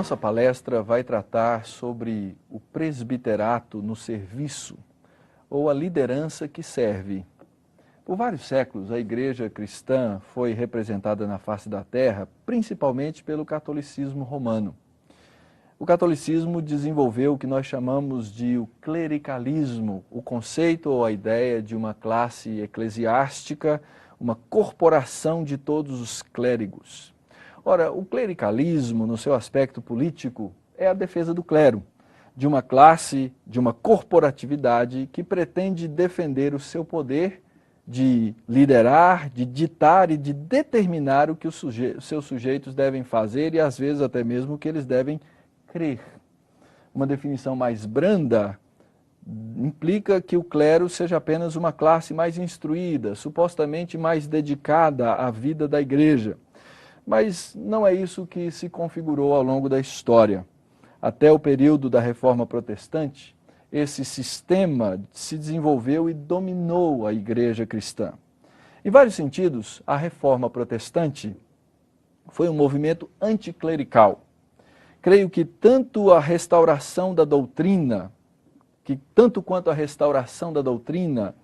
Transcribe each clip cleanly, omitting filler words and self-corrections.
nossa palestra vai tratar sobre o presbiterato no serviço, ou a liderança que serve. Por vários séculos, a igreja cristã foi representada na face da terra, principalmente pelo catolicismo romano. O catolicismo desenvolveu o que nós chamamos de o clericalismo, o conceito ou a ideia de uma classe eclesiástica, uma corporação de todos os clérigos. Ora, o clericalismo, no seu aspecto político, é a defesa do clero, de uma classe, de uma corporatividade que pretende defender o seu poder de liderar, de ditar e de determinar o que os seus sujeitos devem fazer e às vezes até mesmo o que eles devem crer. Uma definição mais branda implica que o clero seja apenas uma classe mais instruída, supostamente mais dedicada à vida da igreja. Mas não é isso que se configurou ao longo da história. Até o período da Reforma Protestante, esse sistema se desenvolveu e dominou a igreja cristã. Em vários sentidos, a Reforma Protestante foi um movimento anticlerical. Creio que tanto quanto a restauração da doutrina,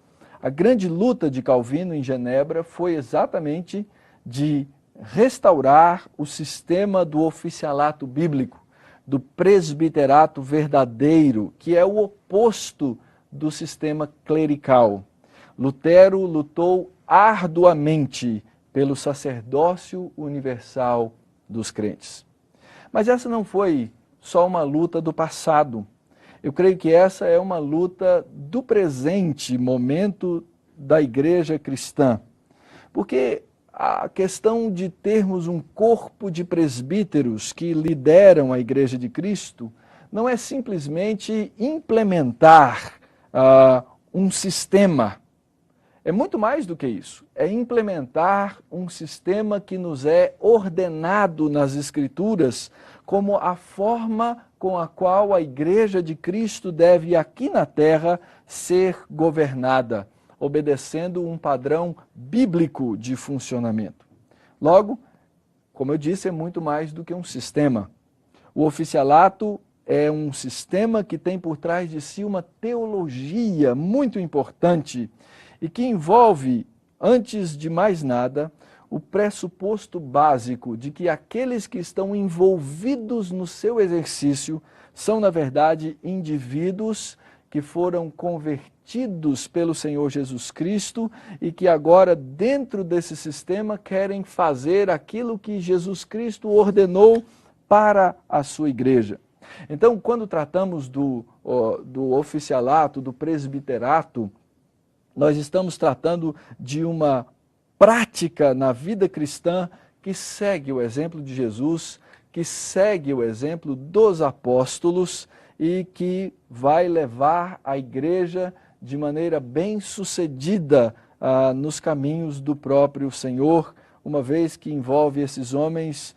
a grande luta de Calvino em Genebra foi exatamente de restaurar o sistema do oficialato bíblico, do presbiterato verdadeiro, que é o oposto do sistema clerical. Lutero lutou arduamente pelo sacerdócio universal dos crentes. Mas essa não foi só uma luta do passado. Eu creio que essa é uma luta do presente momento da igreja cristã. Porque a questão de termos um corpo de presbíteros que lideram a Igreja de Cristo não é simplesmente implementar um sistema. É muito mais do que isso. É implementar um sistema que nos é ordenado nas Escrituras como a forma com a qual a Igreja de Cristo deve aqui na terra ser governada, obedecendo um padrão bíblico de funcionamento. Logo, como eu disse, é muito mais do que um sistema. O oficialato é um sistema que tem por trás de si uma teologia muito importante e que envolve, antes de mais nada, o pressuposto básico de que aqueles que estão envolvidos no seu exercício são, na verdade, indivíduos que foram convertidos pelo Senhor Jesus Cristo e que agora, dentro desse sistema, querem fazer aquilo que Jesus Cristo ordenou para a sua igreja. Então, quando tratamos do oficialato, do presbiterato, nós estamos tratando de uma prática na vida cristã que segue o exemplo de Jesus, que segue o exemplo dos apóstolos e que vai levar a igreja de maneira bem-sucedida nos caminhos do próprio Senhor, uma vez que envolve esses homens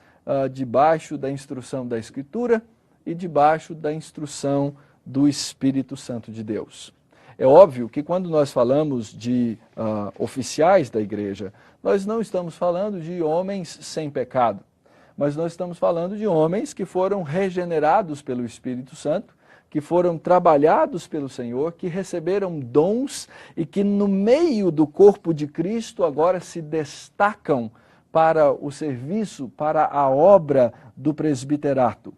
debaixo da instrução da Escritura e debaixo da instrução do Espírito Santo de Deus. É óbvio que quando nós falamos de oficiais da igreja, nós não estamos falando de homens sem pecado, mas nós estamos falando de homens que foram regenerados pelo Espírito Santo, que foram trabalhados pelo Senhor, que receberam dons e que no meio do corpo de Cristo agora se destacam para o serviço, para a obra do presbiterato.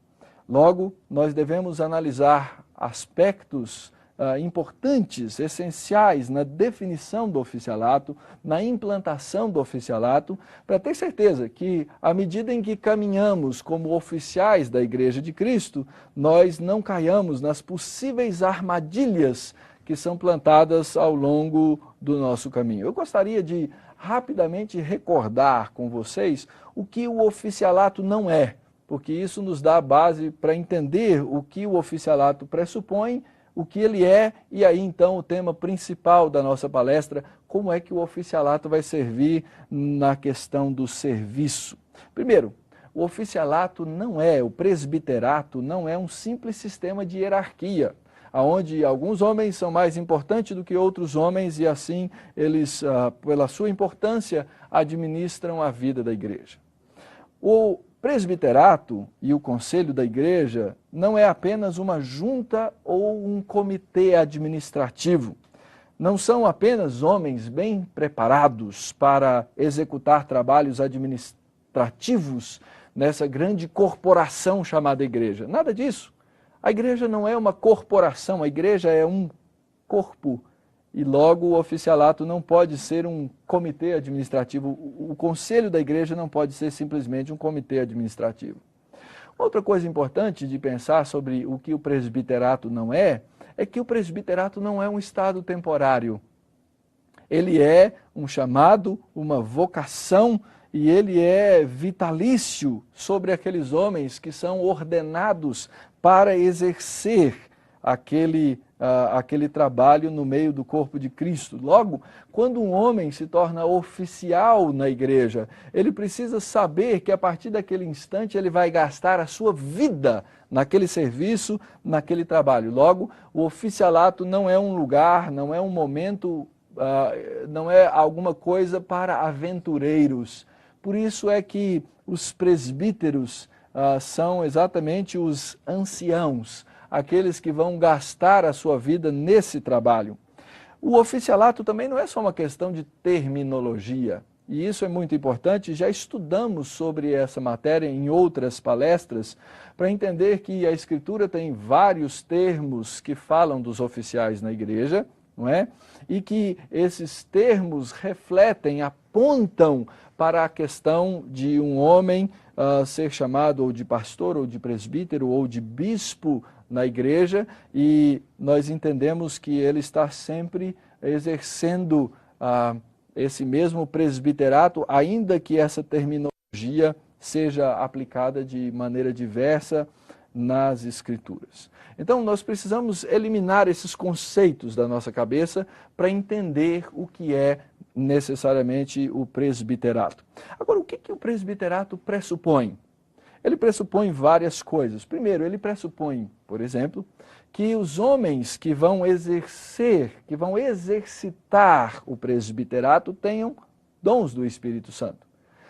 Logo, nós devemos analisar aspectos importantes, essenciais na definição do oficialato, na implantação do oficialato, para ter certeza que, à medida em que caminhamos como oficiais da Igreja de Cristo, nós não caiamos nas possíveis armadilhas que são plantadas ao longo do nosso caminho. Eu gostaria de rapidamente recordar com vocês o que o oficialato não é, porque isso nos dá a base para entender o que o oficialato pressupõe, o que ele é, e aí então o tema principal da nossa palestra, como é que o oficialato vai servir na questão do serviço. Primeiro, o oficialato o presbiterato não é um simples sistema de hierarquia, onde alguns homens são mais importantes do que outros homens e assim eles, pela sua importância, administram a vida da igreja. O presbiterato e o conselho da igreja não é apenas uma junta ou um comitê administrativo. Não são apenas homens bem preparados para executar trabalhos administrativos nessa grande corporação chamada igreja. Nada disso. A igreja não é uma corporação, a igreja é um corpo. E logo o oficialato não pode ser um comitê administrativo. O conselho da igreja não pode ser simplesmente um comitê administrativo. Outra coisa importante de pensar sobre o que o presbiterato não é que o presbiterato não é um estado temporário. Ele é um chamado, uma vocação, e ele é vitalício sobre aqueles homens que são ordenados para exercer aquele trabalho no meio do corpo de Cristo. Logo, quando um homem se torna oficial na igreja, ele precisa saber que a partir daquele instante ele vai gastar a sua vida naquele serviço, naquele trabalho. Logo, o oficialato não é um lugar, não é um momento, não é alguma coisa para aventureiros. Por isso é que os presbíteros são exatamente os anciãos, aqueles que vão gastar a sua vida nesse trabalho. O oficialato também não é só uma questão de terminologia, e isso é muito importante. Já estudamos sobre essa matéria em outras palestras, para entender que a Escritura tem vários termos que falam dos oficiais na igreja, não é? E que esses termos refletem, apontam para a questão de um homem ser chamado ou de pastor, ou de presbítero, ou de bispo na igreja, e nós entendemos que ele está sempre exercendo esse mesmo presbiterato, ainda que essa terminologia seja aplicada de maneira diversa nas Escrituras. Então, nós precisamos eliminar esses conceitos da nossa cabeça para entender o que é necessariamente o presbiterato. Agora, o que o presbiterato pressupõe? Ele pressupõe várias coisas. Primeiro, ele pressupõe, por exemplo, que os homens que vão exercitar o presbiterato tenham dons do Espírito Santo.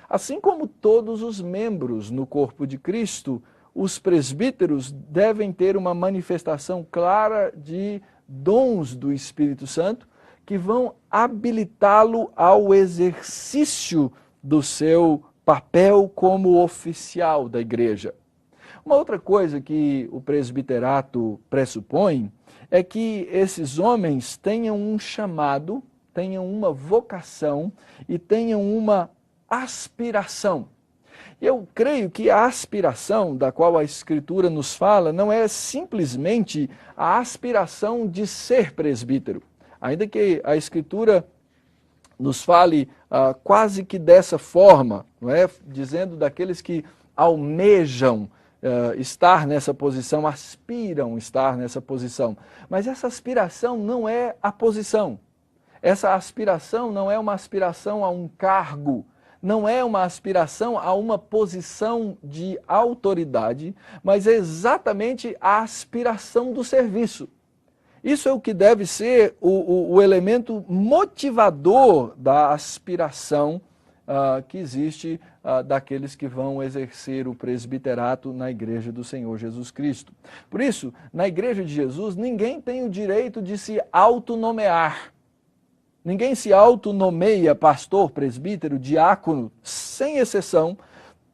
Assim como todos os membros no corpo de Cristo, os presbíteros devem ter uma manifestação clara de dons do Espírito Santo que vão habilitá-lo ao exercício do seu papel como oficial da igreja. Uma outra coisa que o presbiterato pressupõe é que esses homens tenham um chamado, tenham uma vocação e tenham uma aspiração. Eu creio que a aspiração da qual a Escritura nos fala não é simplesmente a aspiração de ser presbítero. Ainda que a Escritura nos fale quase que dessa forma, não é? Dizendo daqueles que almejam estar nessa posição, aspiram estar nessa posição. Mas essa aspiração não é a posição. Essa aspiração não é uma aspiração a um cargo, não é uma aspiração a uma posição de autoridade, mas é exatamente a aspiração do serviço. Isso é o que deve ser o elemento motivador da aspiração que existe daqueles que vão exercer o presbiterato na igreja do Senhor Jesus Cristo. Por isso, na igreja de Jesus, ninguém tem o direito de se autonomear. Ninguém se autonomeia pastor, presbítero, diácono, sem exceção.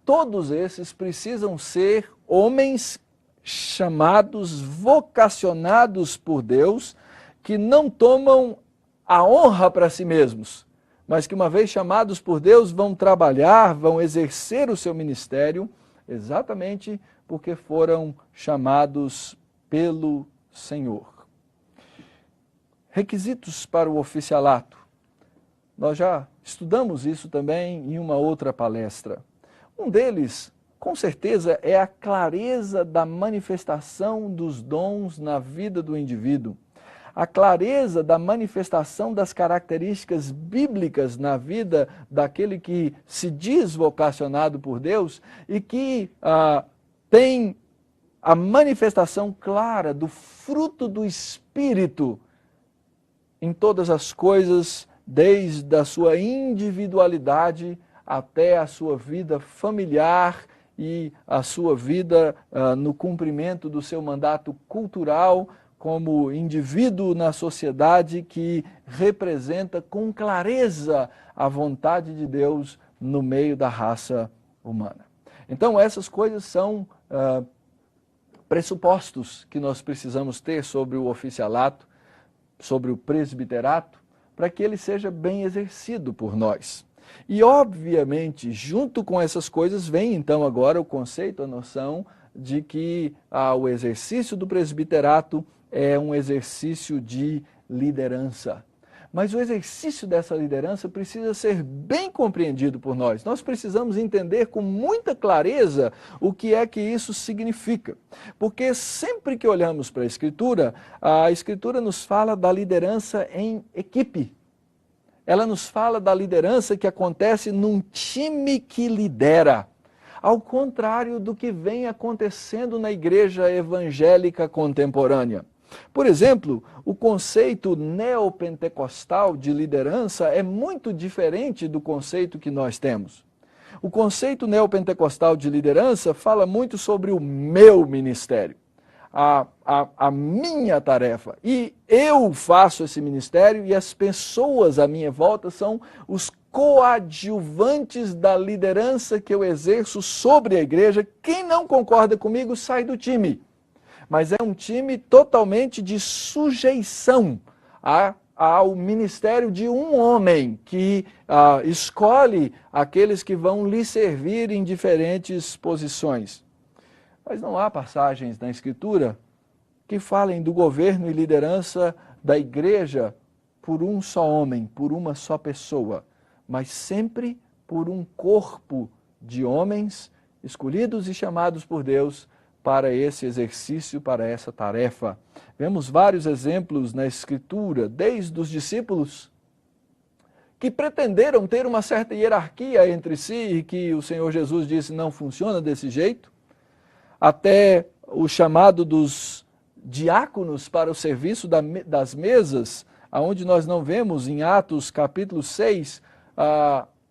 Todos esses precisam ser homens chamados, vocacionados por Deus, que não tomam a honra para si mesmos, mas que uma vez chamados por Deus vão trabalhar, vão exercer o seu ministério, exatamente porque foram chamados pelo Senhor. Requisitos para o oficialato. Nós já estudamos isso também em uma outra palestra. Um deles, com certeza, é a clareza da manifestação dos dons na vida do indivíduo. A clareza da manifestação das características bíblicas na vida daquele que se diz vocacionado por Deus e que tem a manifestação clara do fruto do Espírito em todas as coisas, desde a sua individualidade até a sua vida familiar e a sua vida no cumprimento do seu mandato cultural como indivíduo na sociedade que representa com clareza a vontade de Deus no meio da raça humana. Então essas coisas são pressupostos que nós precisamos ter sobre o oficialato, sobre o presbiterato, para que ele seja bem exercido por nós. E obviamente, junto com essas coisas, vem então agora o conceito, a noção de que o exercício do presbiterato é um exercício de liderança. Mas o exercício dessa liderança precisa ser bem compreendido por nós. Nós precisamos entender com muita clareza o que é que isso significa. Porque sempre que olhamos para a Escritura nos fala da liderança em equipe. Ela nos fala da liderança que acontece num time que lidera. Ao contrário do que vem acontecendo na igreja evangélica contemporânea. Por exemplo, o conceito neopentecostal de liderança é muito diferente do conceito que nós temos. O conceito neopentecostal de liderança fala muito sobre o meu ministério, a minha tarefa. E eu faço esse ministério e as pessoas à minha volta são os coadjuvantes da liderança que eu exerço sobre a igreja. Quem não concorda comigo sai do time. Mas é um time totalmente de sujeição ao ministério de um homem que escolhe aqueles que vão lhe servir em diferentes posições. Mas não há passagens na Escritura que falem do governo e liderança da igreja por um só homem, por uma só pessoa, mas sempre por um corpo de homens escolhidos e chamados por Deus para esse exercício, para essa tarefa. Vemos vários exemplos na Escritura, desde os discípulos que pretenderam ter uma certa hierarquia entre si e que o Senhor Jesus disse não funciona desse jeito, até o chamado dos diáconos para o serviço das mesas, aonde nós não vemos em Atos capítulo 6,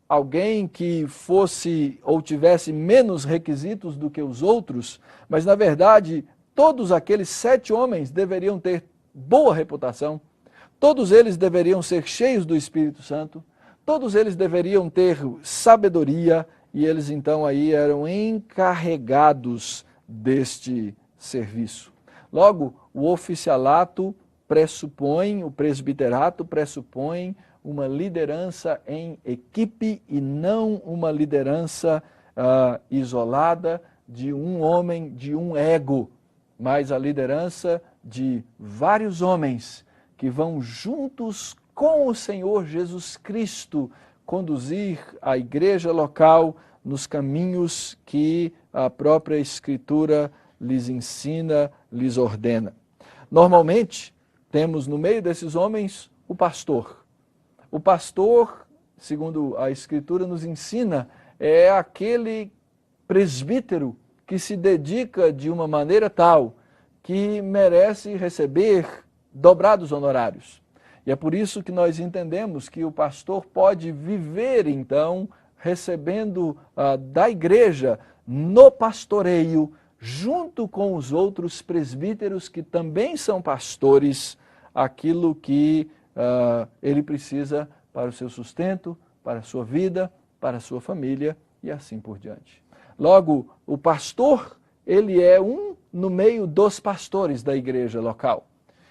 alguém que fosse ou tivesse menos requisitos do que os outros, mas na verdade todos aqueles 7 homens deveriam ter boa reputação, todos eles deveriam ser cheios do Espírito Santo, todos eles deveriam ter sabedoria e eles então aí eram encarregados deste serviço. Logo, o oficialato pressupõe, o presbiterato pressupõe uma liderança em equipe e não uma liderança isolada de um homem, de um ego, mas a liderança de vários homens que vão juntos com o Senhor Jesus Cristo conduzir a igreja local nos caminhos que a própria Escritura lhes ensina, lhes ordena. Normalmente, temos no meio desses homens o pastor. O pastor, segundo a Escritura nos ensina, é aquele presbítero que se dedica de uma maneira tal que merece receber dobrados honorários. E é por isso que nós entendemos que o pastor pode viver, então, recebendo da igreja, no pastoreio, junto com os outros presbíteros que também são pastores, aquilo que ele precisa para o seu sustento, para a sua vida, para a sua família e assim por diante. Logo, o pastor, ele é um no meio dos pastores da igreja local.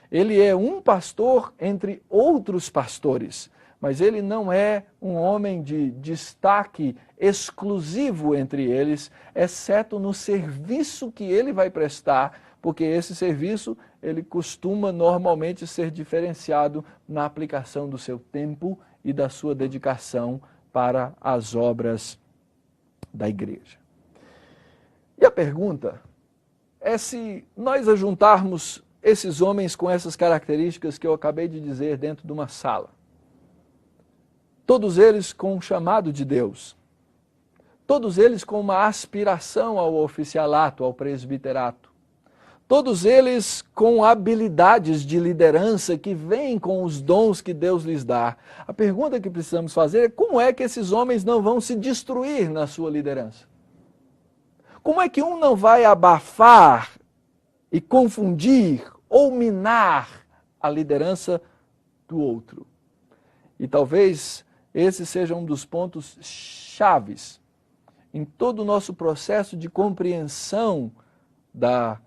Ele é um pastor entre outros pastores, mas ele não é um homem de destaque exclusivo entre eles, exceto no serviço que ele vai prestar, porque esse serviço ele costuma normalmente ser diferenciado na aplicação do seu tempo e da sua dedicação para as obras da igreja. E a pergunta é se nós ajuntarmos esses homens com essas características que eu acabei de dizer dentro de uma sala, todos eles com um chamado de Deus, todos eles com uma aspiração ao oficialato, ao presbiterato, todos eles com habilidades de liderança que vêm com os dons que Deus lhes dá. A pergunta que precisamos fazer é como é que esses homens não vão se destruir na sua liderança? Como é que um não vai abafar e confundir ou minar a liderança do outro? E talvez esse seja um dos pontos chaves em todo o nosso processo de compreensão da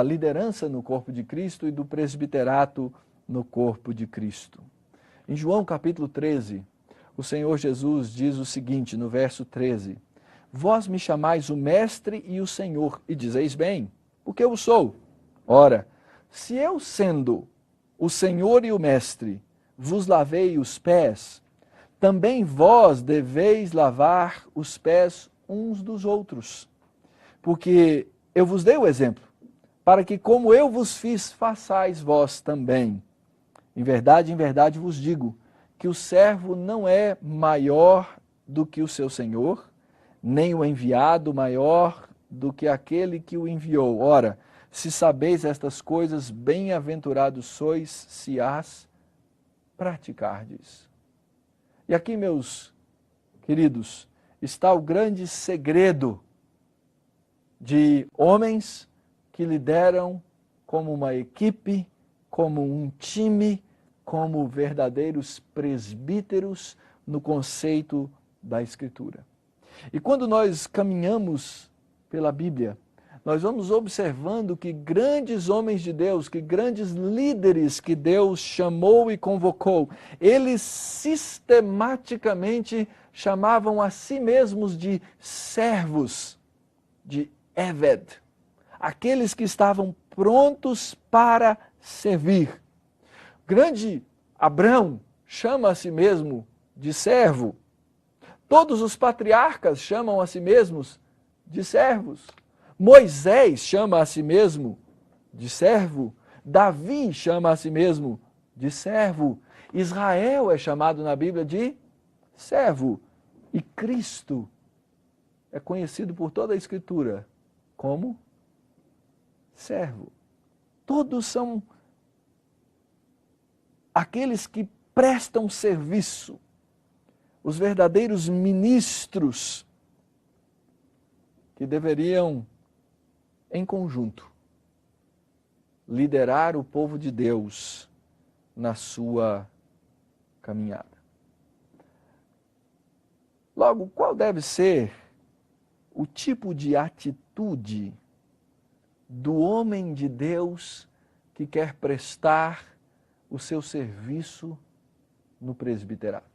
liderança no corpo de Cristo e do presbiterato no corpo de Cristo. Em João capítulo 13, o Senhor Jesus diz o seguinte, no verso 13: Vós me chamais o Mestre e o Senhor, e dizeis bem, porque eu sou. Ora, se eu, sendo o Senhor e o Mestre, vos lavei os pés, também vós deveis lavar os pés uns dos outros. Porque eu vos dei o exemplo, para que como eu vos fiz, façais vós também. Em verdade vos digo, que o servo não é maior do que o seu senhor, nem o enviado maior do que aquele que o enviou. Ora, se sabeis estas coisas, bem-aventurados sois se as praticardes. E aqui, meus queridos, está o grande segredo de homens que lideram como uma equipe, como um time, como verdadeiros presbíteros no conceito da Escritura. E quando nós caminhamos pela Bíblia, nós vamos observando que grandes homens de Deus, que grandes líderes que Deus chamou e convocou, eles sistematicamente chamavam a si mesmos de servos, de Eved, aqueles que estavam prontos para servir. Grande Abrão chama a si mesmo de servo. Todos os patriarcas chamam a si mesmos de servos. Moisés chama a si mesmo de servo. Davi chama a si mesmo de servo. Israel é chamado na Bíblia de servo. E Cristo é conhecido por toda a Escritura como servo. Todos são aqueles que prestam serviço, os verdadeiros ministros que deveriam, em conjunto, liderar o povo de Deus na sua caminhada. Logo, qual deve ser o tipo de atitude do homem de Deus que quer prestar o seu serviço no presbiterato?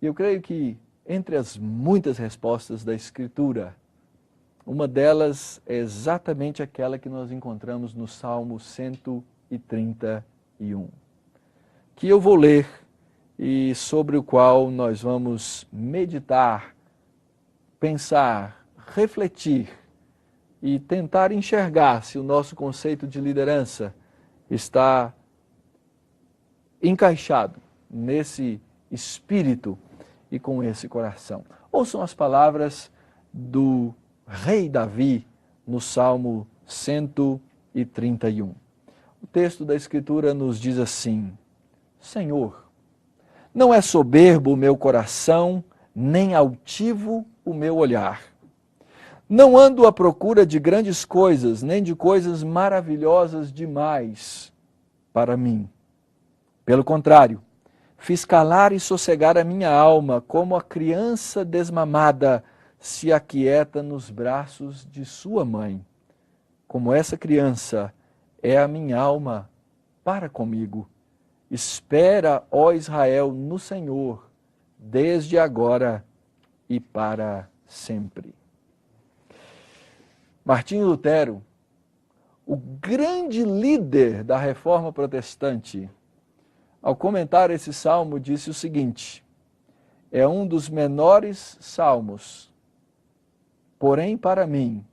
E eu creio que, entre as muitas respostas da Escritura, uma delas é exatamente aquela que nós encontramos no Salmo 131, que eu vou ler e sobre o qual nós vamos meditar, pensar, refletir e tentar enxergar se o nosso conceito de liderança está encaixado nesse espírito e com esse coração. Ouçam as palavras do rei Davi no Salmo 131. O texto da Escritura nos diz assim: Senhor, não é soberbo o meu coração, nem altivo o meu olhar. Não ando à procura de grandes coisas, nem de coisas maravilhosas demais para mim. Pelo contrário, fiz calar e sossegar a minha alma, como a criança desmamada se aquieta nos braços de sua mãe. Como essa criança é a minha alma para comigo. Espera, ó Israel, no Senhor, desde agora e para sempre. Martinho Lutero, o grande líder da Reforma Protestante, ao comentar esse salmo, disse o seguinte: é um dos menores salmos, porém, para mim,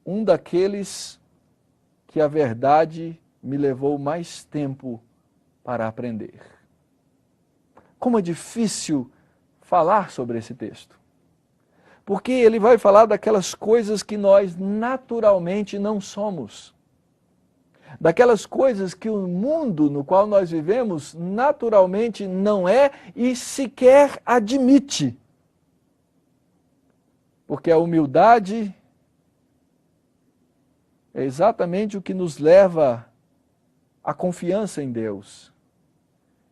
um daqueles que a verdade me levou mais tempo para aprender. Como é difícil falar sobre esse texto, porque ele vai falar daquelas coisas que nós naturalmente não somos. Daquelas coisas que o mundo no qual nós vivemos naturalmente não é e sequer admite. Porque a humildade é exatamente o que nos leva à confiança em Deus.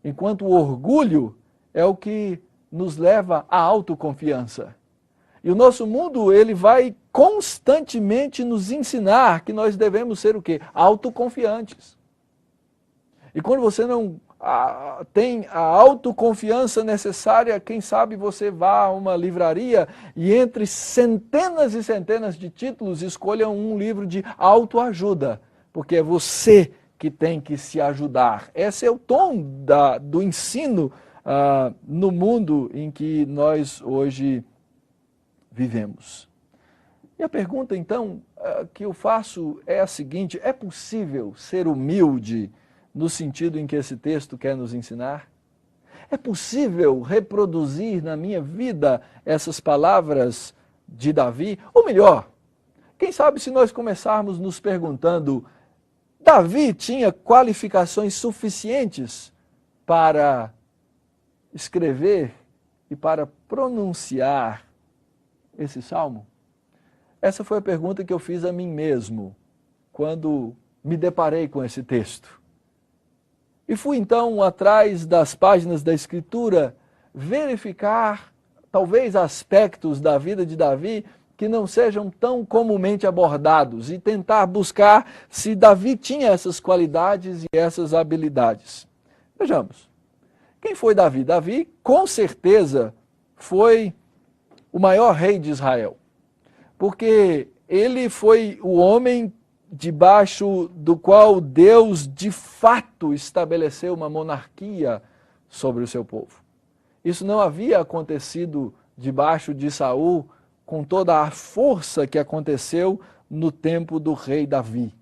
Enquanto o orgulho é o que nos leva à autoconfiança. E o nosso mundo, ele vai constantemente nos ensinar que nós devemos ser o quê? Autoconfiantes. E quando você não tem a autoconfiança necessária, quem sabe você vá a uma livraria e entre centenas e centenas de títulos escolha um livro de autoajuda, porque é você que tem que se ajudar. Esse é o tom do ensino no mundo em que nós hoje vivemos. E a pergunta, então, que eu faço é a seguinte: é possível ser humilde no sentido em que esse texto quer nos ensinar? É possível reproduzir na minha vida essas palavras de Davi? Ou melhor, quem sabe se nós começarmos nos perguntando, Davi tinha qualificações suficientes para escrever e para pronunciar esse salmo? Essa foi a pergunta que eu fiz a mim mesmo quando me deparei com esse texto. E fui então atrás das páginas da Escritura verificar talvez aspectos da vida de Davi que não sejam tão comumente abordados e tentar buscar se Davi tinha essas qualidades e essas habilidades. Vejamos. Quem foi Davi? Davi, com certeza, foi o maior rei de Israel, porque ele foi o homem debaixo do qual Deus de fato estabeleceu uma monarquia sobre o seu povo. Isso não havia acontecido debaixo de Saul com toda a força que aconteceu no tempo do rei Davi.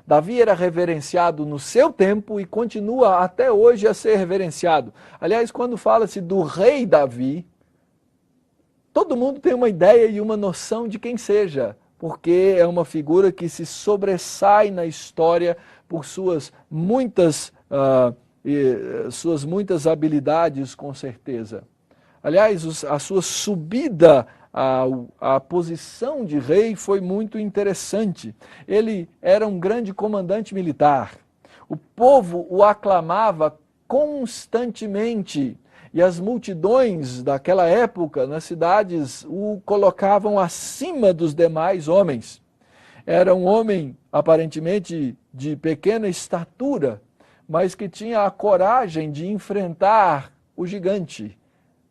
Davi era reverenciado no seu tempo e continua até hoje a ser reverenciado. Aliás, quando fala-se do rei Davi, todo mundo tem uma ideia e uma noção de quem seja, porque é uma figura que se sobressai na história por suas muitas habilidades, com certeza. Aliás, a sua subida à posição de rei foi muito interessante. Ele era um grande comandante militar. O povo o aclamava constantemente. E as multidões daquela época, nas cidades, o colocavam acima dos demais homens. Era um homem, aparentemente, de pequena estatura, mas que tinha a coragem de enfrentar o gigante,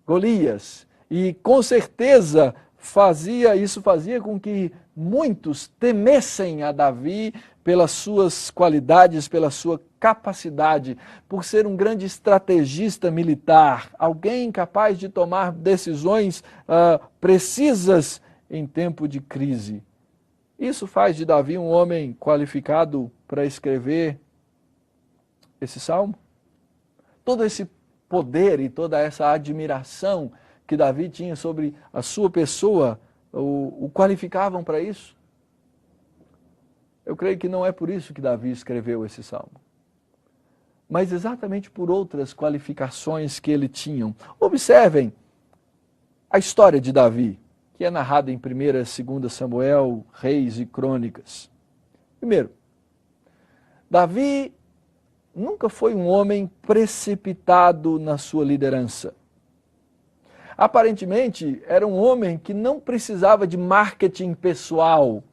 Golias. E, com certeza, isso fazia com que muitos temessem a Davi pelas suas qualidades, pela sua capacidade, por ser um grande estrategista militar, alguém capaz de tomar decisões precisas em tempo de crise. Isso faz de Davi um homem qualificado para escrever esse salmo? Todo esse poder e toda essa admiração que Davi tinha sobre a sua pessoa o qualificavam para isso? Eu creio que não é por isso que Davi escreveu esse salmo, mas exatamente por outras qualificações que ele tinha. Observem a história de Davi, que é narrada em 1ª e 2ª Samuel, Reis e Crônicas. Primeiro, Davi nunca foi um homem precipitado na sua liderança. Aparentemente, era um homem que não precisava de marketing pessoal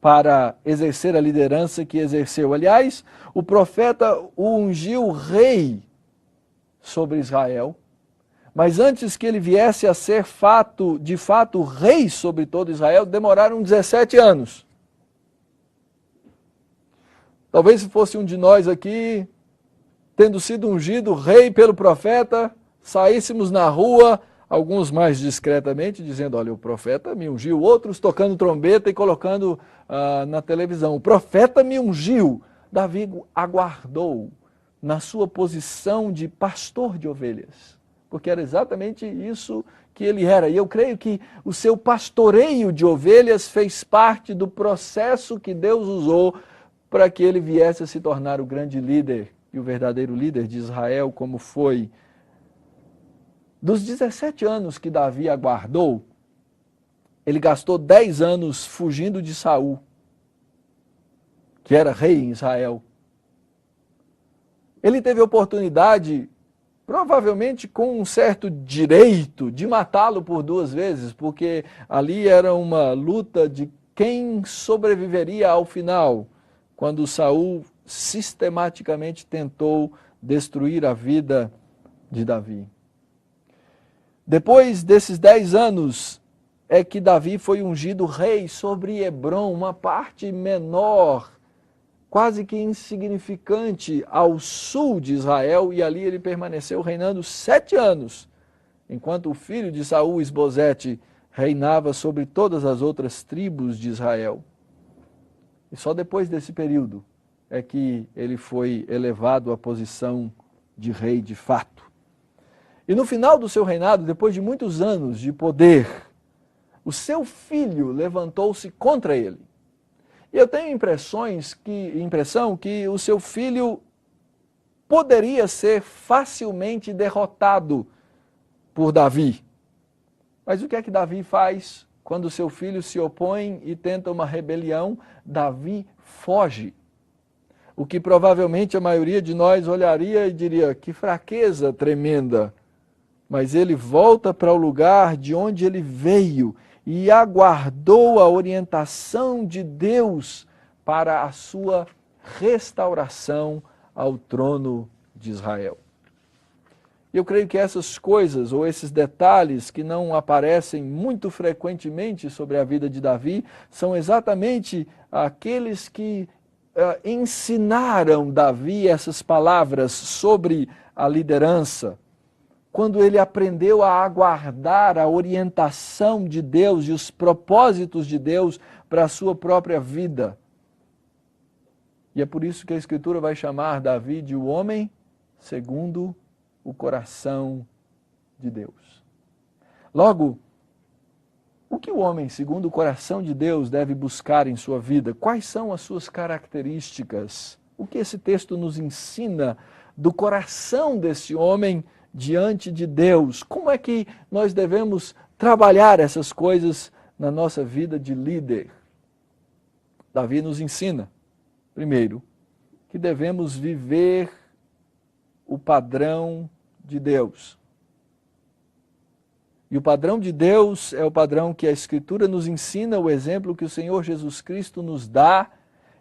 para exercer a liderança que exerceu. Aliás, o profeta o ungiu rei sobre Israel, mas antes que ele viesse a ser de fato rei sobre todo Israel, demoraram 17 anos. Talvez se fosse um de nós aqui, tendo sido ungido rei pelo profeta, saíssemos na rua, alguns mais discretamente, dizendo, olha, o profeta me ungiu, outros tocando trombeta e colocando na televisão. O profeta me ungiu. Davi aguardou na sua posição de pastor de ovelhas, porque era exatamente isso que ele era. E eu creio que o seu pastoreio de ovelhas fez parte do processo que Deus usou para que ele viesse a se tornar o grande líder e o verdadeiro líder de Israel, como foi. Dos 17 anos que Davi aguardou, ele gastou 10 anos fugindo de Saul, que era rei em Israel. Ele teve a oportunidade, provavelmente com um certo direito, de matá-lo por 2 vezes, porque ali era uma luta de quem sobreviveria ao final, quando Saul sistematicamente tentou destruir a vida de Davi. Depois desses 10 anos, é que Davi foi ungido rei sobre Hebrom, uma parte menor, quase que insignificante, ao sul de Israel, e ali ele permaneceu reinando 7 anos, enquanto o filho de Saul, Isbosete, reinava sobre todas as outras tribos de Israel. E só depois desse período é que ele foi elevado à posição de rei de fato. E no final do seu reinado, depois de muitos anos de poder, o seu filho levantou-se contra ele. E eu tenho impressão que o seu filho poderia ser facilmente derrotado por Davi. Mas o que é que Davi faz quando seu filho se opõe e tenta uma rebelião? Davi foge. O que provavelmente a maioria de nós olharia e diria, que fraqueza tremenda. Mas ele volta para o lugar de onde ele veio e aguardou a orientação de Deus para a sua restauração ao trono de Israel. Eu creio que essas coisas, ou esses detalhes que não aparecem muito frequentemente sobre a vida de Davi, são exatamente aqueles que ensinaram Davi essas palavras sobre a liderança, quando ele aprendeu a aguardar a orientação de Deus e os propósitos de Deus para a sua própria vida. E é por isso que a Escritura vai chamar Davi de o homem segundo o coração de Deus. Logo, o que o homem segundo o coração de Deus deve buscar em sua vida? Quais são as suas características? O que esse texto nos ensina do coração desse homem diante de Deus? Como é que nós devemos trabalhar essas coisas na nossa vida de líder? Davi nos ensina, primeiro, que devemos viver o padrão de Deus. E o padrão de Deus é o padrão que a Escritura nos ensina, o exemplo que o Senhor Jesus Cristo nos dá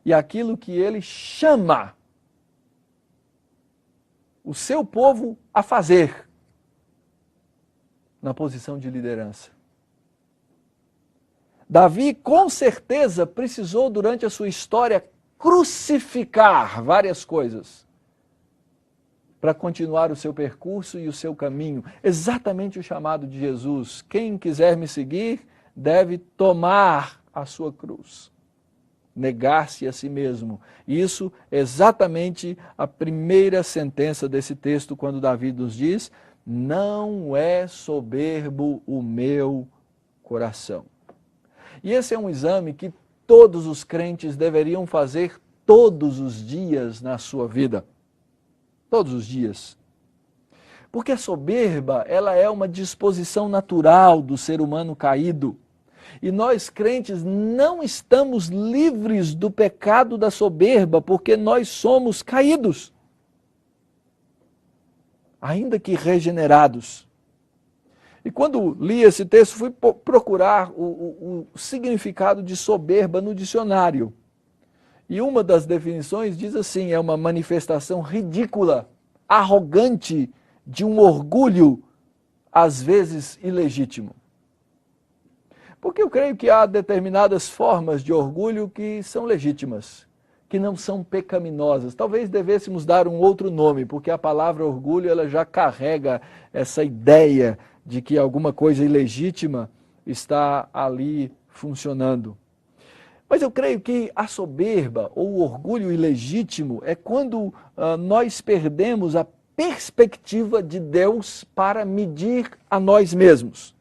e aquilo que Ele chama o seu povo a fazer na posição de liderança. Davi, com certeza, precisou, durante a sua história, crucificar várias coisas para continuar o seu percurso e o seu caminho. Exatamente o chamado de Jesus. Quem quiser me seguir deve tomar a sua cruz. Negar-se a si mesmo. Isso é exatamente a primeira sentença desse texto, quando Davi nos diz, não é soberbo o meu coração. E esse é um exame que todos os crentes deveriam fazer todos os dias na sua vida. Todos os dias. Porque a soberba, ela é uma disposição natural do ser humano caído. E nós crentes não estamos livres do pecado da soberba, porque nós somos caídos. Ainda que regenerados. E quando li esse texto, fui procurar o significado de soberba no dicionário. E uma das definições diz assim, é uma manifestação ridícula, arrogante, de um orgulho, às vezes ilegítimo. Porque eu creio que há determinadas formas de orgulho que são legítimas, que não são pecaminosas. Talvez devêssemos dar um outro nome, porque a palavra orgulho ela já carrega essa ideia de que alguma coisa ilegítima está ali funcionando. Mas eu creio que a soberba ou o orgulho ilegítimo é quando nós perdemos a perspectiva de Deus para medir a nós mesmos.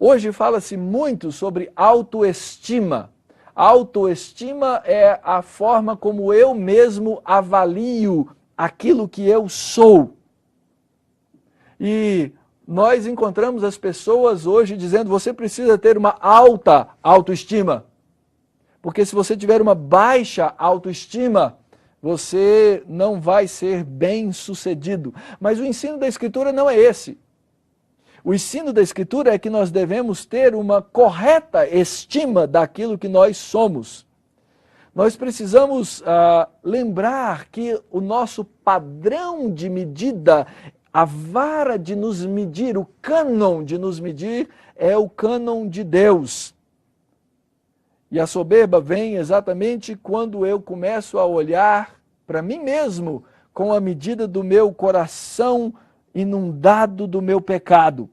Hoje fala-se muito sobre autoestima. Autoestima é a forma como eu mesmo avalio aquilo que eu sou. E nós encontramos as pessoas hoje dizendo: você precisa ter uma alta autoestima. Porque se você tiver uma baixa autoestima, você não vai ser bem-sucedido. Mas o ensino da Escritura não é esse. O ensino da Escritura é que nós devemos ter uma correta estima daquilo que nós somos. Nós precisamos lembrar que o nosso padrão de medida, a vara de nos medir, o cânon de nos medir, é o cânon de Deus. E a soberba vem exatamente quando eu começo a olhar para mim mesmo com a medida do meu coração inundado do meu pecado.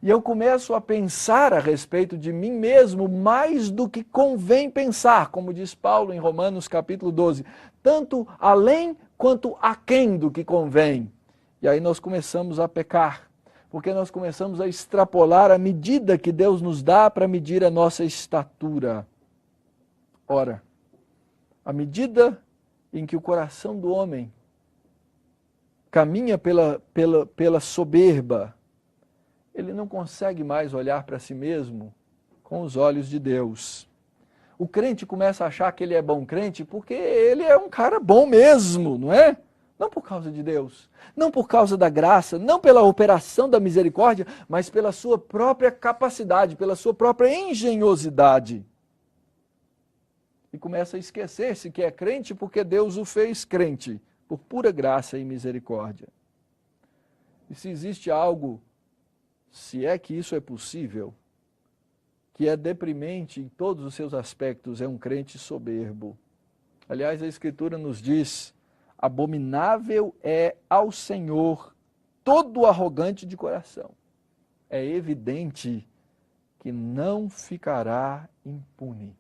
E eu começo a pensar a respeito de mim mesmo mais do que convém pensar, como diz Paulo em Romanos capítulo 12, tanto além quanto aquém do que convém. E aí nós começamos a pecar, porque nós começamos a extrapolar a medida que Deus nos dá para medir a nossa estatura. Ora, à medida em que o coração do homem caminha pela soberba, ele não consegue mais olhar para si mesmo com os olhos de Deus. O crente começa a achar que ele é bom crente porque ele é um cara bom mesmo, não é? Não por causa de Deus, não por causa da graça, não pela operação da misericórdia, mas pela sua própria capacidade, pela sua própria engenhosidade. E começa a esquecer-se que é crente porque Deus o fez crente, por pura graça e misericórdia. E se existe algo, se é que isso é possível, que é deprimente em todos os seus aspectos, é um crente soberbo. Aliás, a Escritura nos diz: abominável é ao Senhor todo arrogante de coração. É evidente que não ficará impune.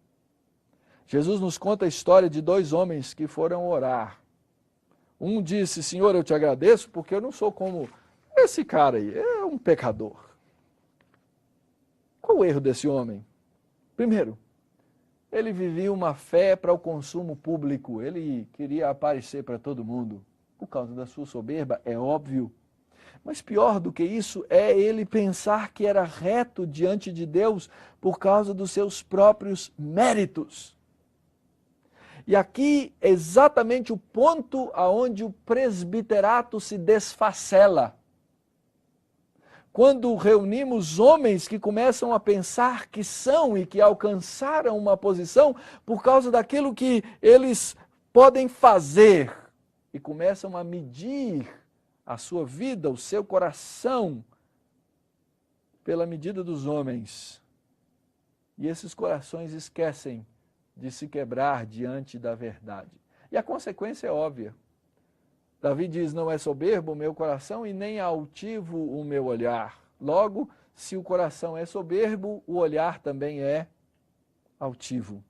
Jesus nos conta a história de dois homens que foram orar. Um disse: Senhor, eu te agradeço porque eu não sou como esse cara aí, é um pecador. Qual o erro desse homem? Primeiro, ele vivia uma fé para o consumo público, ele queria aparecer para todo mundo, por causa da sua soberba, é óbvio. Mas pior do que isso é ele pensar que era reto diante de Deus por causa dos seus próprios méritos. E aqui é exatamente o ponto aonde o presbiterato se desfacela. Quando reunimos homens que começam a pensar que são e que alcançaram uma posição por causa daquilo que eles podem fazer e começam a medir a sua vida, o seu coração, pela medida dos homens. E esses corações esquecem de se quebrar diante da verdade. E a consequência é óbvia. Davi diz: não é soberbo o meu coração e nem altivo o meu olhar. Logo, se o coração é soberbo, o olhar também é altivo.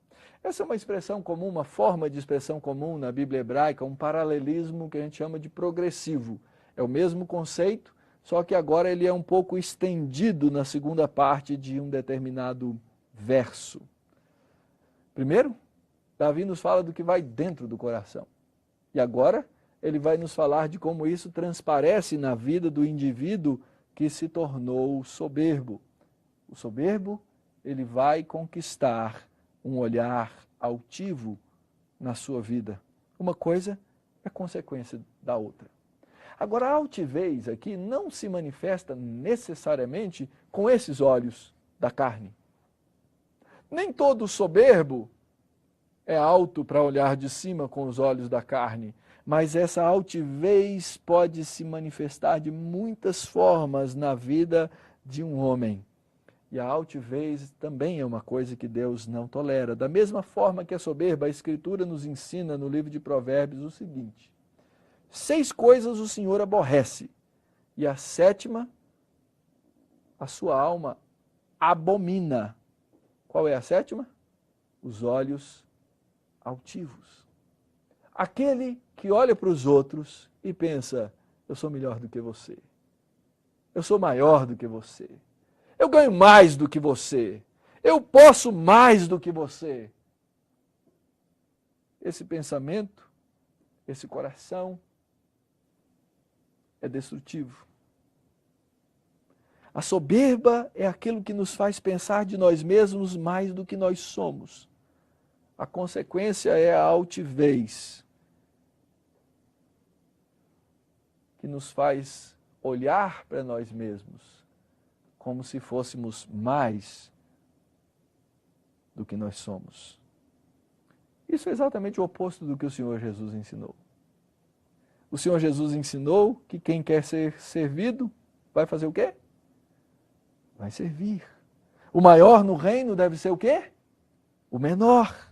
Essa é uma expressão comum, uma forma de expressão comum na Bíblia hebraica, um paralelismo que a gente chama de progressivo. É o mesmo conceito, só que agora ele é um pouco estendido na segunda parte de um determinado verso. Primeiro, Davi nos fala do que vai dentro do coração. E agora, ele vai nos falar de como isso transparece na vida do indivíduo que se tornou soberbo. O soberbo, ele vai conquistar um olhar altivo na sua vida. Uma coisa é consequência da outra. Agora, a altivez aqui não se manifesta necessariamente com esses olhos da carne. Nem todo soberbo é alto para olhar de cima com os olhos da carne, mas essa altivez pode se manifestar de muitas formas na vida de um homem. E a altivez também é uma coisa que Deus não tolera. Da mesma forma que a soberba, a Escritura nos ensina no livro de Provérbios o seguinte: 6 coisas o Senhor aborrece, e a 7ª, a sua alma abomina. Qual é a 7ª? Os olhos altivos. Aquele que olha para os outros e pensa: eu sou melhor do que você. Eu sou maior do que você. Eu ganho mais do que você. Eu posso mais do que você. Esse pensamento, esse coração é destrutivo. A soberba é aquilo que nos faz pensar de nós mesmos mais do que nós somos. A consequência é a altivez, que nos faz olhar para nós mesmos como se fôssemos mais do que nós somos. Isso é exatamente o oposto do que o Senhor Jesus ensinou. O Senhor Jesus ensinou que quem quer ser servido vai fazer o quê? Vai servir. O maior no reino deve ser o quê? O menor.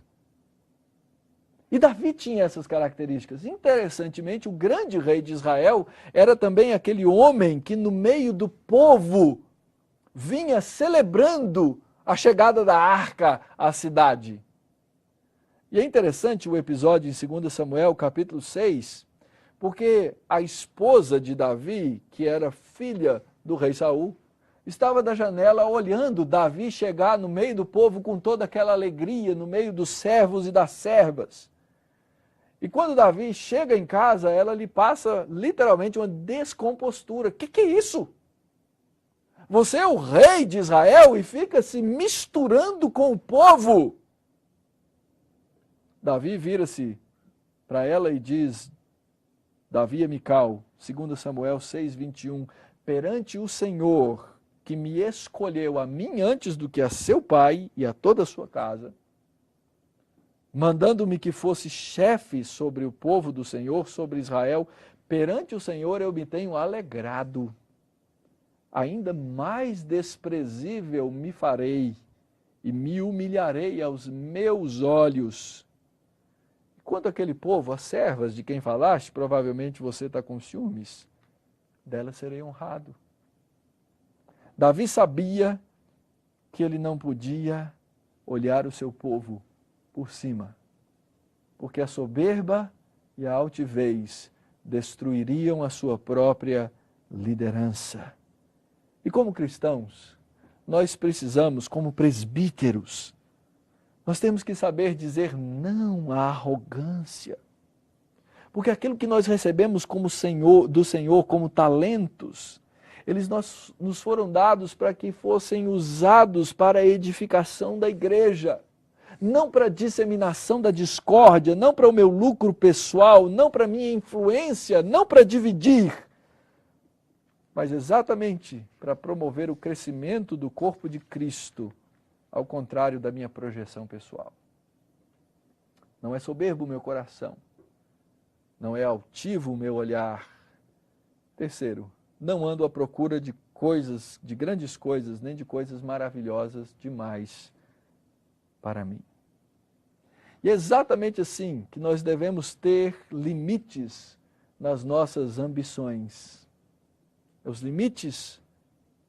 E Davi tinha essas características. Interessantemente, o grande rei de Israel era também aquele homem que no meio do povo vinha celebrando a chegada da arca à cidade. E é interessante o episódio em 2 Samuel, capítulo 6, porque a esposa de Davi, que era filha do rei Saul, estava da janela olhando Davi chegar no meio do povo com toda aquela alegria, no meio dos servos e das servas. E quando Davi chega em casa, ela lhe passa literalmente uma descompostura. O que é isso? Você é o rei de Israel e fica se misturando com o povo. Davi vira-se para ela e diz, Davi a Mical, 2 Samuel 6:21, perante o Senhor, que me escolheu a mim antes do que a seu pai e a toda a sua casa, mandando-me que fosse chefe sobre o povo do Senhor, sobre Israel, perante o Senhor eu me tenho alegrado. Ainda mais desprezível me farei e me humilharei aos meus olhos. Quanto àquele povo, as servas de quem falaste, provavelmente você está com ciúmes, delas serei honrado. Davi sabia que ele não podia olhar o seu povo por cima, porque a soberba e a altivez destruiriam a sua própria liderança. E como cristãos, nós precisamos, como presbíteros, nós temos que saber dizer não à arrogância. Porque aquilo que nós recebemos como do Senhor, como talentos, eles nos foram dados para que fossem usados para a edificação da igreja. Não para a disseminação da discórdia, não para o meu lucro pessoal, não para a minha influência, não para dividir, mas exatamente para promover o crescimento do corpo de Cristo, ao contrário da minha projeção pessoal. Não é soberbo o meu coração, não é altivo o meu olhar. Terceiro, não ando à procura de coisas, de grandes coisas, nem de coisas maravilhosas demais para mim. E é exatamente assim que nós devemos ter limites nas nossas ambições. Os limites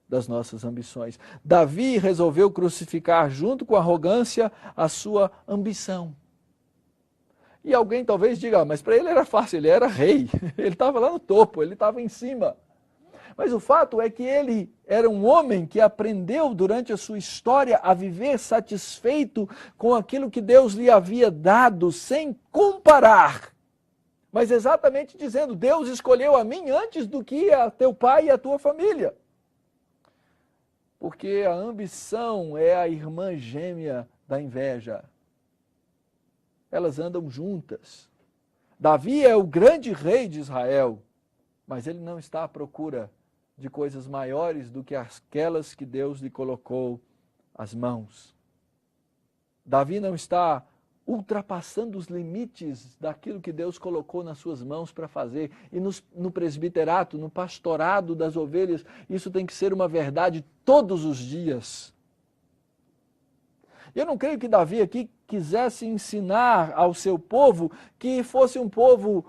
das nossas ambições. Davi resolveu crucificar junto com a arrogância a sua ambição. E alguém talvez diga, mas para ele era fácil, ele era rei, ele estava lá no topo, ele estava em cima. Mas o fato é que ele era um homem que aprendeu durante a sua história a viver satisfeito com aquilo que Deus lhe havia dado, sem comparar. Mas exatamente dizendo, Deus escolheu a mim antes do que a teu pai e a tua família. Porque a ambição é a irmã gêmea da inveja. Elas andam juntas. Davi é o grande rei de Israel, mas ele não está à procura de coisas maiores do que aquelas que Deus lhe colocou às mãos. Davi não está ultrapassando os limites daquilo que Deus colocou nas suas mãos para fazer. E no presbiterato, no pastorado das ovelhas, isso tem que ser uma verdade todos os dias. Eu não creio que Davi aqui quisesse ensinar ao seu povo que fosse um povo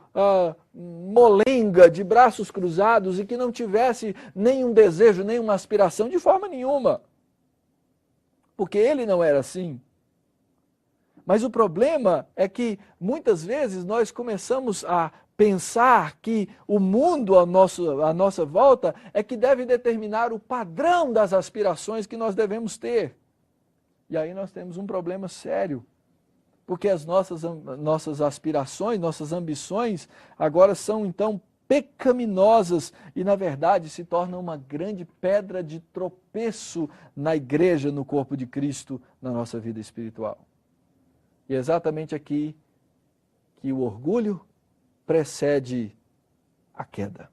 molenga, de braços cruzados e que não tivesse nenhum desejo, nenhuma aspiração, de forma nenhuma. Porque ele não era assim. Mas o problema é que muitas vezes nós começamos a pensar que o mundo à nossa volta é que deve determinar o padrão das aspirações que nós devemos ter. E aí nós temos um problema sério, porque as nossas aspirações, nossas ambições, agora são então pecaminosas e, na verdade, se tornam uma grande pedra de tropeço na igreja, no corpo de Cristo, na nossa vida espiritual. E é exatamente aqui que o orgulho precede a queda.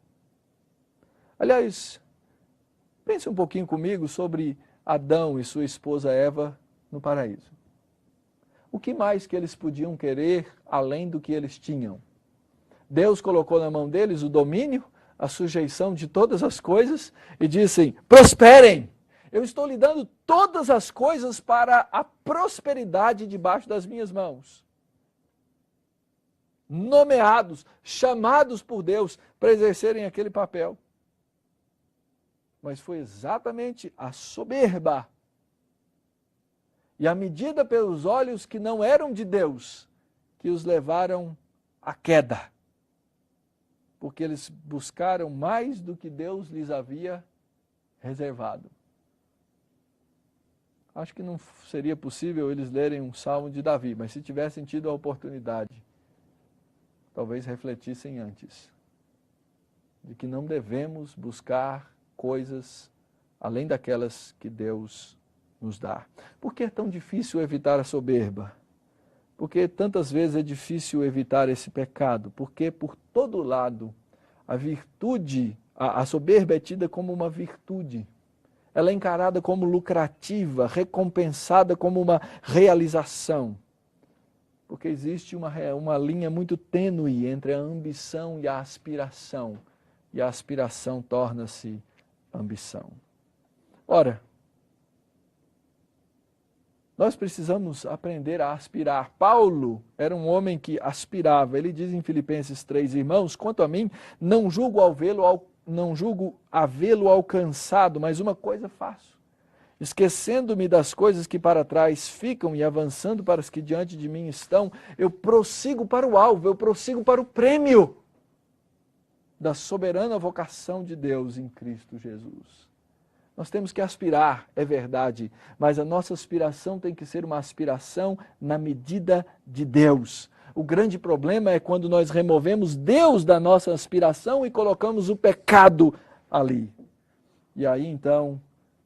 Aliás, pense um pouquinho comigo sobre Adão e sua esposa Eva no paraíso. O que mais que eles podiam querer além do que eles tinham? Deus colocou na mão deles o domínio, a sujeição de todas as coisas e disse: prosperem! Eu estou lhe dando todas as coisas para a prosperidade debaixo das minhas mãos. Nomeados, chamados por Deus para exercerem aquele papel. Mas foi exatamente a soberba e a medida pelos olhos que não eram de Deus que os levaram à queda. Porque eles buscaram mais do que Deus lhes havia reservado. Acho que não seria possível eles lerem um salmo de Davi, mas se tivessem tido a oportunidade, talvez refletissem antes, de que não devemos buscar coisas além daquelas que Deus nos dá. Por que é tão difícil evitar a soberba? Porque tantas vezes é difícil evitar esse pecado? Porque por todo lado a virtude, a soberba é tida como uma virtude. Ela é encarada como lucrativa, recompensada como uma realização. Porque existe uma linha muito tênue entre a ambição e a aspiração. E a aspiração torna-se ambição. Ora, nós precisamos aprender a aspirar. Paulo era um homem que aspirava. Ele diz em Filipenses 3, irmãos, quanto a mim, não julgo havê-lo alcançado, mas uma coisa faço. Esquecendo-me das coisas que para trás ficam e avançando para as que diante de mim estão, eu prossigo para o alvo, eu prossigo para o prêmio da soberana vocação de Deus em Cristo Jesus. Nós temos que aspirar, é verdade, mas a nossa aspiração tem que ser uma aspiração na medida de Deus. O grande problema é quando nós removemos Deus da nossa aspiração e colocamos o pecado ali. E aí então,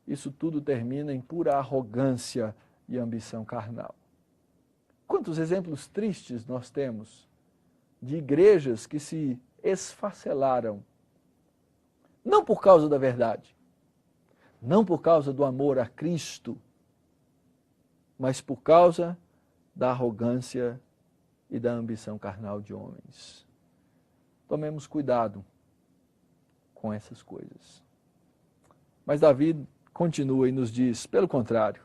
isso tudo termina em pura arrogância e ambição carnal. Quantos exemplos tristes nós temos de igrejas que se esfacelaram, não por causa da verdade, não por causa do amor a Cristo, mas por causa da arrogância e da ambição carnal de homens. Tomemos cuidado com essas coisas. Mas Davi continua e nos diz, pelo contrário,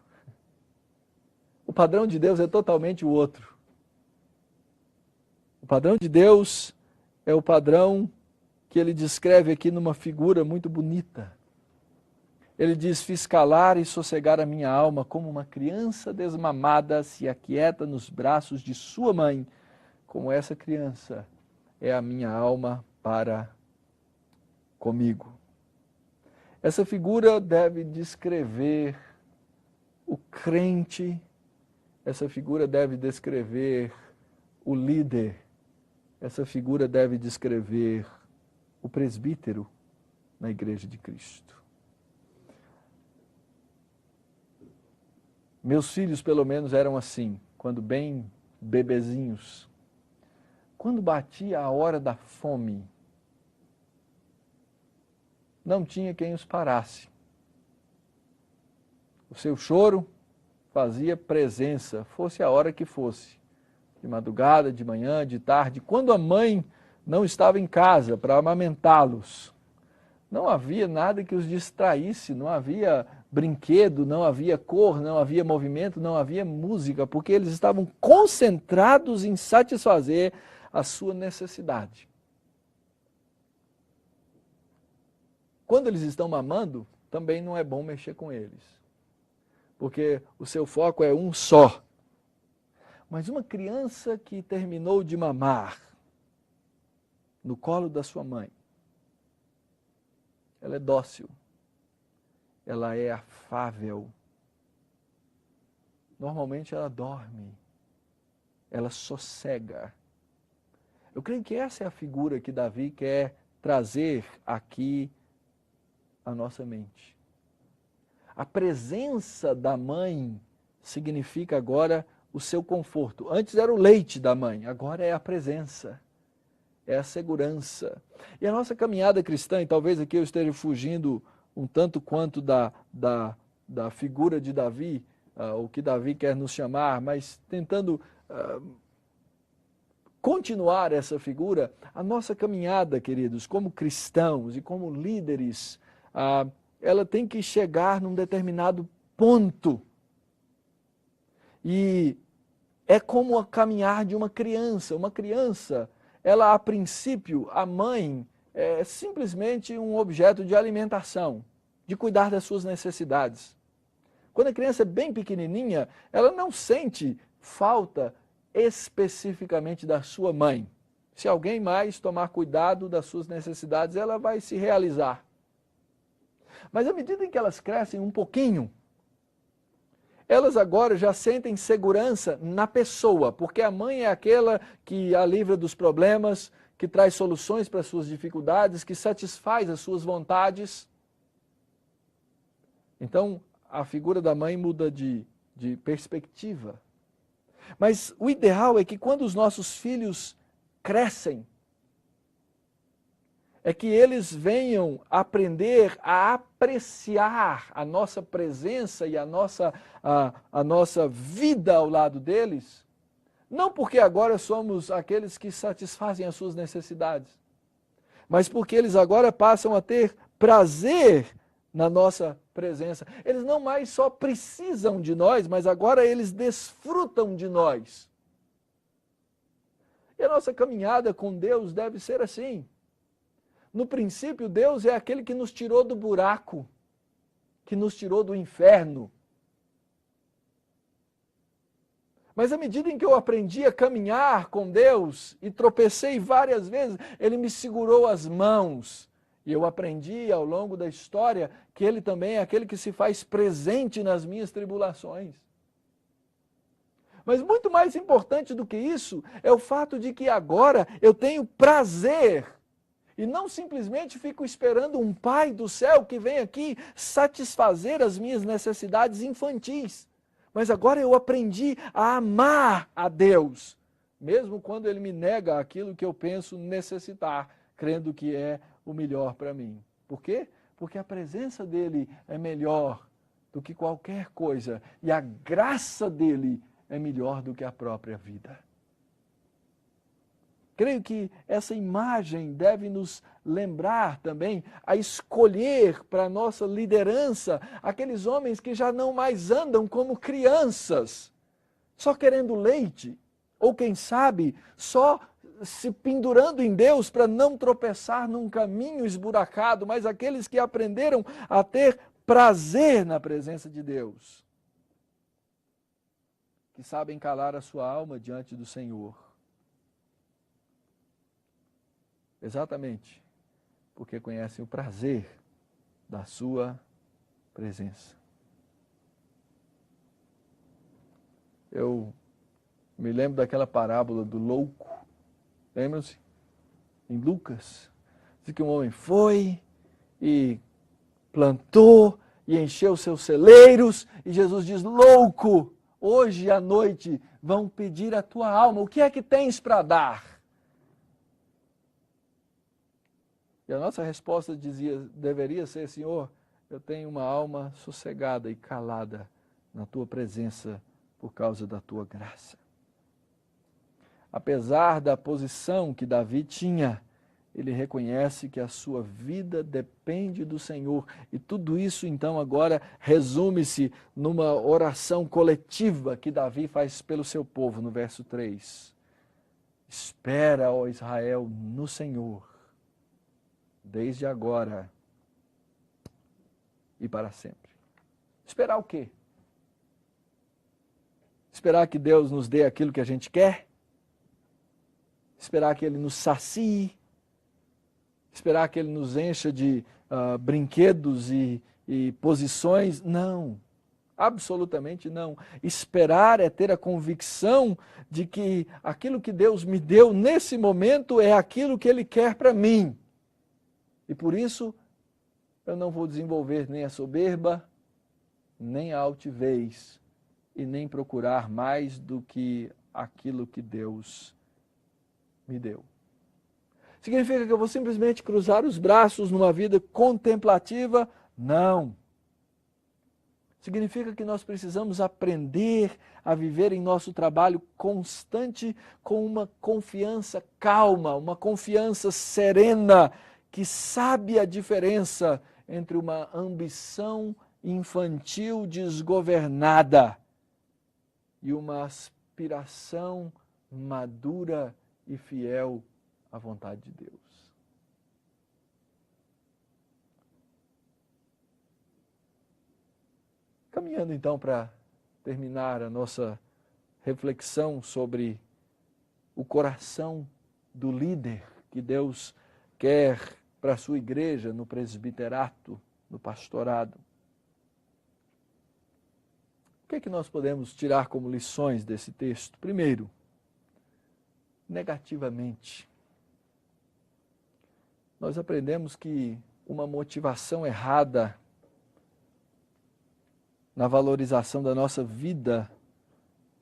o padrão de Deus é totalmente o outro. O padrão de Deus é o padrão que ele descreve aqui numa figura muito bonita. Ele diz, fiz calar e sossegar a minha alma, como uma criança desmamada se aquieta nos braços de sua mãe. Como essa criança é a minha alma para comigo. Essa figura deve descrever o crente, essa figura deve descrever o líder, essa figura deve descrever o presbítero na Igreja de Cristo. Meus filhos, pelo menos, eram assim, quando bem bebezinhos. Quando batia a hora da fome, não tinha quem os parasse. O seu choro fazia presença, fosse a hora que fosse. De madrugada, de manhã, de tarde. Quando a mãe não estava em casa para amamentá-los, não havia nada que os distraísse, não havia brinquedo, não havia cor, não havia movimento, não havia música, porque eles estavam concentrados em satisfazer a sua necessidade. Quando eles estão mamando, também não é bom mexer com eles, porque o seu foco é um só. Mas uma criança que terminou de mamar no colo da sua mãe, ela é dócil, ela é afável. Normalmente ela dorme, ela sossega. Eu creio que essa é a figura que Davi quer trazer aqui a nossa mente. A presença da mãe significa agora o seu conforto. Antes era o leite da mãe, agora é a presença, é a segurança. E a nossa caminhada cristã, e talvez aqui eu esteja fugindo um tanto quanto da figura de Davi, o que Davi quer nos chamar, mas tentando continuar essa figura, a nossa caminhada, queridos, como cristãos e como líderes, ela tem que chegar num determinado ponto. E é como a caminhar de uma criança. Uma criança, ela a princípio, a mãe é simplesmente um objeto de alimentação, de cuidar das suas necessidades. Quando a criança é bem pequenininha, ela não sente falta especificamente da sua mãe. Se alguém mais tomar cuidado das suas necessidades, ela vai se realizar. Mas à medida em que elas crescem um pouquinho, elas agora já sentem segurança na pessoa, porque a mãe é aquela que a livra dos problemas, que traz soluções para as suas dificuldades, que satisfaz as suas vontades. Então, a figura da mãe muda de perspectiva. Mas o ideal é que quando os nossos filhos crescem, é que eles venham aprender a apreciar a nossa presença e a nossa vida ao lado deles, não porque agora somos aqueles que satisfazem as suas necessidades, mas porque eles agora passam a ter prazer na nossa presença. Eles não mais só precisam de nós, mas agora eles desfrutam de nós. E a nossa caminhada com Deus deve ser assim. No princípio, Deus é aquele que nos tirou do buraco, que nos tirou do inferno. Mas à medida em que eu aprendi a caminhar com Deus e tropecei várias vezes, Ele me segurou as mãos. E eu aprendi ao longo da história que Ele também é aquele que se faz presente nas minhas tribulações. Mas muito mais importante do que isso é o fato de que agora eu tenho prazer. E não simplesmente fico esperando um Pai do céu que vem aqui satisfazer as minhas necessidades infantis. Mas agora eu aprendi a amar a Deus, mesmo quando Ele me nega aquilo que eu penso necessitar, crendo que é o melhor para mim. Por quê? Porque a presença dEle é melhor do que qualquer coisa. E a graça dEle é melhor do que a própria vida. Creio que essa imagem deve nos lembrar também a escolher para a nossa liderança aqueles homens que já não mais andam como crianças, só querendo leite, ou quem sabe, só se pendurando em Deus para não tropeçar num caminho esburacado, mas aqueles que aprenderam a ter prazer na presença de Deus, que sabem calar a sua alma diante do Senhor. Exatamente, porque conhecem o prazer da sua presença. Eu me lembro daquela parábola do louco, lembram-se? Em Lucas, diz que um homem foi e plantou e encheu seus celeiros, e Jesus diz: louco, hoje à noite vão pedir a tua alma, o que é que tens para dar? E a nossa resposta deveria ser: Senhor, eu tenho uma alma sossegada e calada na tua presença por causa da tua graça. Apesar da posição que Davi tinha, ele reconhece que a sua vida depende do Senhor. E tudo isso, então, agora resume-se numa oração coletiva que Davi faz pelo seu povo, no verso 3. Espera, ó Israel, no Senhor, desde agora e para sempre. Esperar o quê? Esperar que Deus nos dê aquilo que a gente quer? Esperar que Ele nos sacie? Esperar que Ele nos encha de brinquedos e posições? Não, absolutamente não. Esperar é ter a convicção de que aquilo que Deus me deu nesse momento é aquilo que Ele quer para mim. E por isso, eu não vou desenvolver nem a soberba, nem a altivez, e nem procurar mais do que aquilo que Deus me deu. Significa que eu vou simplesmente cruzar os braços numa vida contemplativa? Não. Significa que nós precisamos aprender a viver em nosso trabalho constante com uma confiança calma, uma confiança serena, que sabe a diferença entre uma ambição infantil desgovernada e uma aspiração madura e fiel à vontade de Deus. Caminhando então para terminar a nossa reflexão sobre o coração do líder que Deus quer para a sua igreja, no presbiterato, no pastorado. O que é que nós podemos tirar como lições desse texto? Primeiro, negativamente, nós aprendemos que uma motivação errada na valorização da nossa vida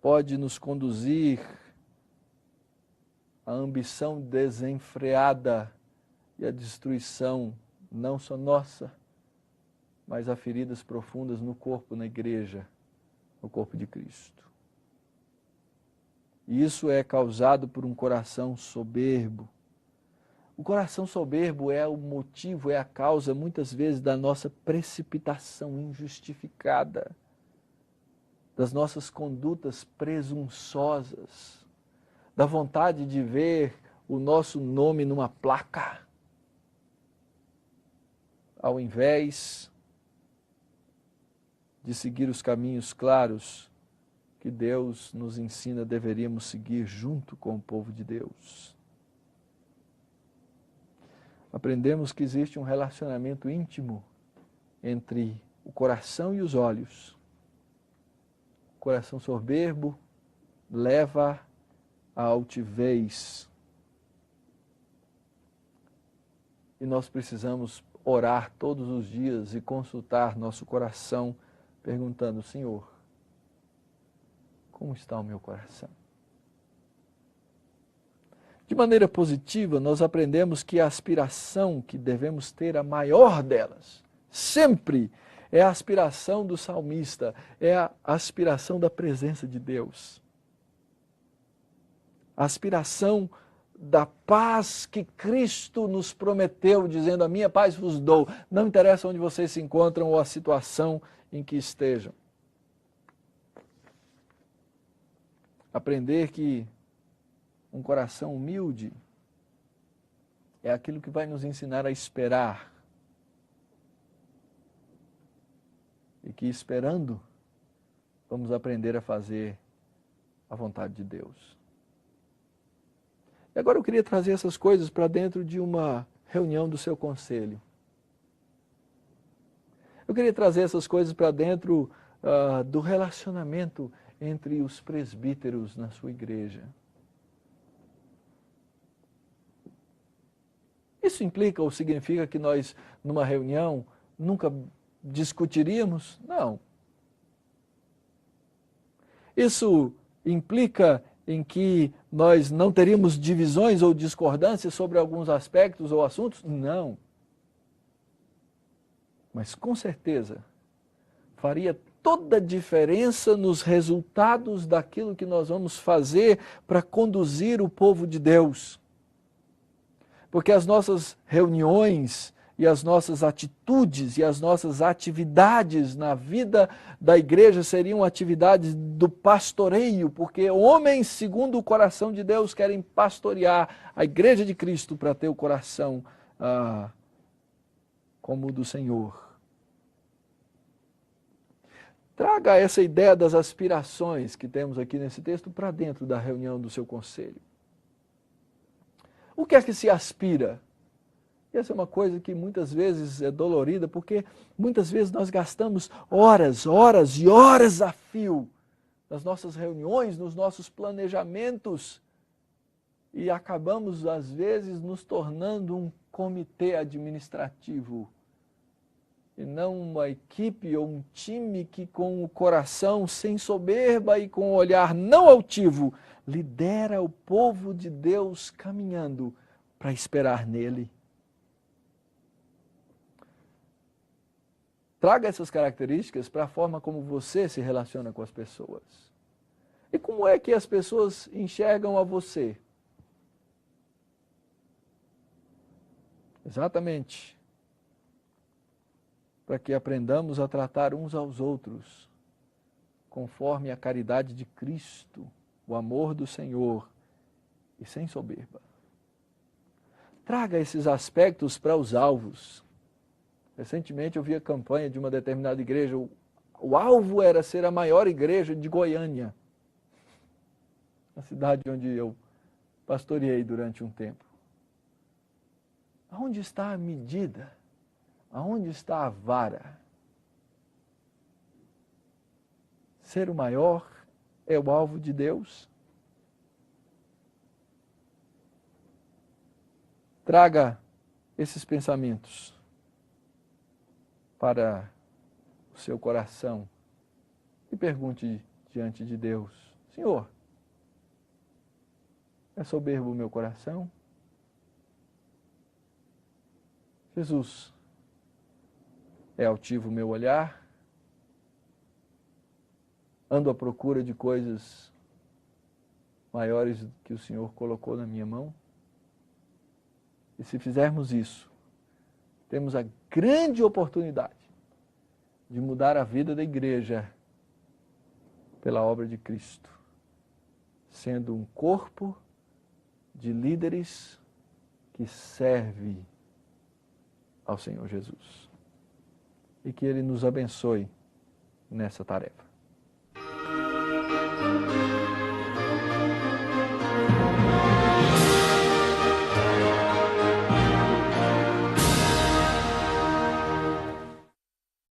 pode nos conduzir à ambição desenfreada e à destruição não só nossa, mas a feridas profundas no corpo, na igreja, no corpo de Cristo. E isso é causado por um coração soberbo. O coração soberbo é o motivo, é a causa, muitas vezes, da nossa precipitação injustificada, das nossas condutas presunçosas, da vontade de ver o nosso nome numa placa, ao invés de seguir os caminhos claros que Deus nos ensina deveríamos seguir junto com o povo de Deus. Aprendemos que existe um relacionamento íntimo entre o coração e os olhos. O coração soberbo leva à altivez. E nós precisamos orar todos os dias e consultar nosso coração, perguntando: Senhor, como está o meu coração? De maneira positiva, nós aprendemos que a aspiração que devemos ter, a maior delas, sempre é a aspiração do salmista, é a aspiração da presença de Deus. A aspiração da paz que Cristo nos prometeu, dizendo: a minha paz vos dou. Não interessa onde vocês se encontram ou a situação em que estejam. Aprender que um coração humilde é aquilo que vai nos ensinar a esperar. E que esperando, vamos aprender a fazer a vontade de Deus. E agora eu queria trazer essas coisas para dentro de uma reunião do seu conselho. Eu queria trazer essas coisas para dentro do relacionamento entre os presbíteros na sua igreja. Isso implica ou significa que nós, numa reunião, nunca discutiríamos? Não. Isso implica em que nós não teríamos divisões ou discordâncias sobre alguns aspectos ou assuntos? Não. Mas com certeza faria toda a diferença nos resultados daquilo que nós vamos fazer para conduzir o povo de Deus. Porque as nossas reuniões e as nossas atitudes e as nossas atividades na vida da igreja seriam atividades do pastoreio, porque homens segundo o coração de Deus querem pastorear a igreja de Cristo para ter o coração como o do Senhor. Traga essa ideia das aspirações que temos aqui nesse texto para dentro da reunião do seu conselho. O que é que se aspira? Essa é uma coisa que muitas vezes é dolorida, porque muitas vezes nós gastamos horas e horas a fio nas nossas reuniões, nos nossos planejamentos, e acabamos, às vezes, nos tornando um comitê administrativo e não uma equipe ou um time que, com o coração sem soberba e com o olhar não altivo, lidera o povo de Deus caminhando para esperar nele. Traga essas características para a forma como você se relaciona com as pessoas. E como é que as pessoas enxergam a você? Exatamente. Para que aprendamos a tratar uns aos outros conforme a caridade de Cristo, o amor do Senhor e sem soberba. Traga esses aspectos para os alvos. Recentemente eu vi a campanha de uma determinada igreja. O alvo era ser a maior igreja de Goiânia, a cidade onde eu pastoreei durante um tempo. Aonde está a medida? Aonde está a vara? Ser o maior é o alvo de Deus? Traga esses pensamentos para o seu coração e pergunte diante de Deus: Senhor, é soberbo o meu coração? Jesus, é altivo o meu olhar? Ando à procura de coisas maiores que o Senhor colocou na minha mão? E se fizermos isso, temos a grande oportunidade de mudar a vida da igreja pela obra de Cristo, sendo um corpo de líderes que serve ao Senhor Jesus. E que Ele nos abençoe nessa tarefa.